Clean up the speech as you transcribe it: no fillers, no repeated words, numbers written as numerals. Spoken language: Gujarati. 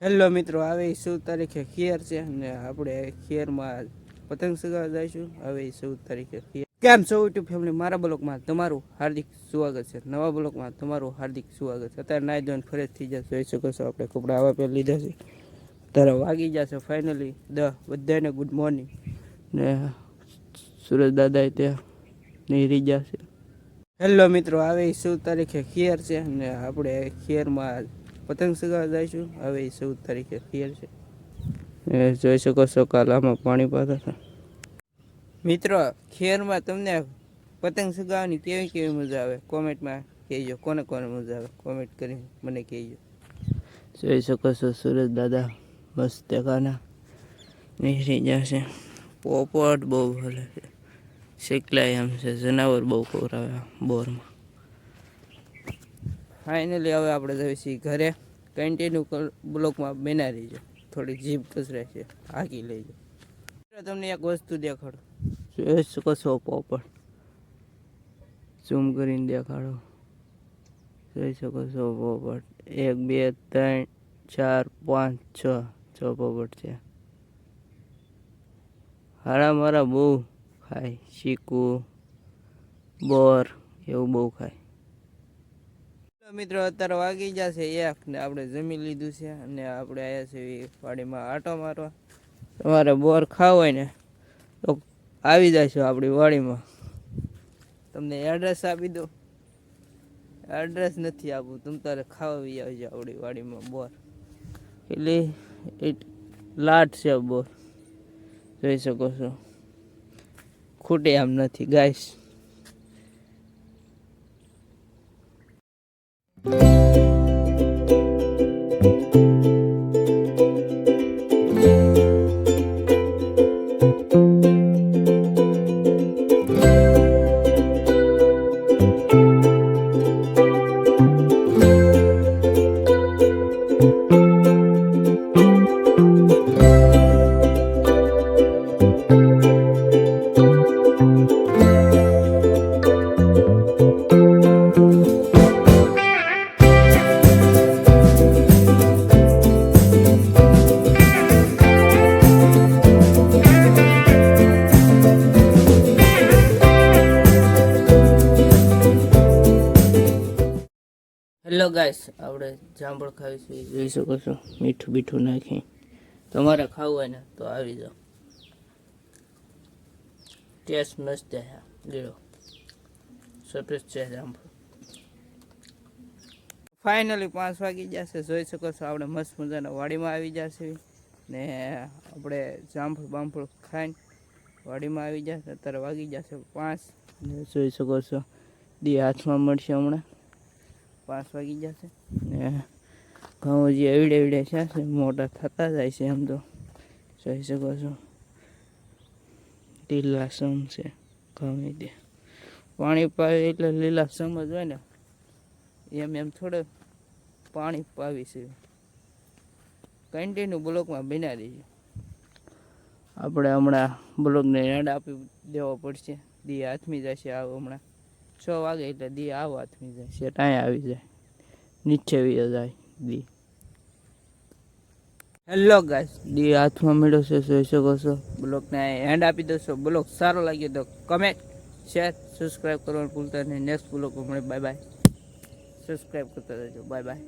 હેલો મિત્રો, આવે 14 તારીખે ખેર છે અને આપણે ખેરમાં પતંગ ચગાવવા જઈશું. હવે 14 તારીખે ખેર. કેમ છો યુટ્યુબ ફેમિલી, મારા બ્લોગમાં તમારું હાર્દિક સ્વાગત છે. નવા બ્લોગમાં તમારું હાર્દિક સ્વાગત છે. અત્યારે નાઈ ધોઈને ફ્રેશ થઈ જશે, જોઈ શકો છો. આપણે કપડાં આવા પહેરી લીધા છે. ત્યારે વાગી જશે ફાઇનલી 10. બધાને ગુડ મોર્નિંગ. ને સુરજ દાદા ત્યાં નીકળી જશે. હેલો મિત્રો, આવે 14 તારીખે ખેર છે અને આપણે ખેરમાં પતંગ ચગાવવા જઈશું. હવે 14 તારીખે ખેર છે. જોઈ શકો છો, કાલ આમાં પાણી પાતા હતા. મિત્રો, ખેરમાં તમને પતંગ ચગાવવાની કેવી કેવી મજા આવે કોમેન્ટમાં કહેજો. કોને કોને મજા આવે કોમેન્ટ કરીને મને કહેજો. જોઈ શકો છો, સુરજ દાદા મસ્ત ગાના નીકળી જશે. પોપટ બહુ ભલે છે, શીખલાય એમ છે, જનાવર બહુ ખવડાવે બોરમાં. ફાઇનલી હવે આપણે જઈએ છીએ ઘરે. કન્ટિન્યુ બ્લોકમાં બના રહીજો, થોડી જીભ કચરે છે, હાકી લઈજો. તમને એક વસ્તુ દેખાડો. જોઈ શકો છો પોપટ, ઝૂમ કરીને દેખાડો. જોઈ શકો છો પોપટ. 1 2 3 4 5 6 પોપટ છે. હારા મારા બહુ ખાય, ચીકુ બોર એવું બહુ ખાય. મિત્રો, અત્યારે વાગી જશે 1 ને આપણે જમી લીધું છે અને આપણે આવ્યા છીએ વાડીમાં આટો મારવા. તમારે બોર ખાવ હોય ને તો આવી જશો આપણી વાડીમાં. તમને એડ્રેસ આપી દો. એડ્રેસ નથી આપવું, તમે તારે ખાવા આવજો આપણી વાડીમાં બોર. એટલે લાટ છે બોર, જોઈ શકો છો. ખૂટે આમ નથી ગાઈસ. હેલો ગાઈસ, આપણે જાંબળ ખાવીશું, જોઈ શકો છો. મીઠું બીઠું નાખી. તમારે ખાવું હોય ને તો આવી જાઓ. ટેસ્ટ મસ્ત છે, લીલો સફેદ છે જાંબળ. ફાઇનલી 5 વાગી જશે, જોઈ શકો છો. આપણે મસ્ત મજાના વાડીમાં આવી જશે ને આપણે જાંબળ બાંફળ ખાઈને વાડીમાં આવી જશે. અત્યારે વાગી જશે 5 ને જોઈ શકો છો. દી હાથમાં મળશે હમણાં 5 વાગી જશે ને ઘઉં જે એવડે એવડે છે મોટા થતા જાય છે. એમ તો જોઈ શકો છો, લીલાસમ છે ઘઉં. તે પાણી પાવે એટલે લીલાસમ જ હોય ને, એમ એમ થોડે પાણી પાવી છે. કન્ટિન્યુ બ્લોકમાં બના રહીશું. આપણે હમણાં બ્લોકને એડ આપી દેવો પડશે. દી હાથમી જશે આવો હમણાં 6 વાગે એટલે દી આવો હાથમી જાય છે. ટાઈ આવી જાય, નીચે વી જાય દી. હેલો ગાઈસ, દી હાથમાં મળ્યો છે, જોઈ શકો છો. બ્લોગને હેન્ડ આપી દો. બ્લોગ સારો લાગ્યો તો કમેન્ટ શેર સબસ્ક્રાઈબ કરવાનું ભૂલતા નહીં. નેક્સ્ટ બ્લોગ મળે. Bye bye. સબસ્ક્રાઈબ કરતા રહેજો. Bye bye.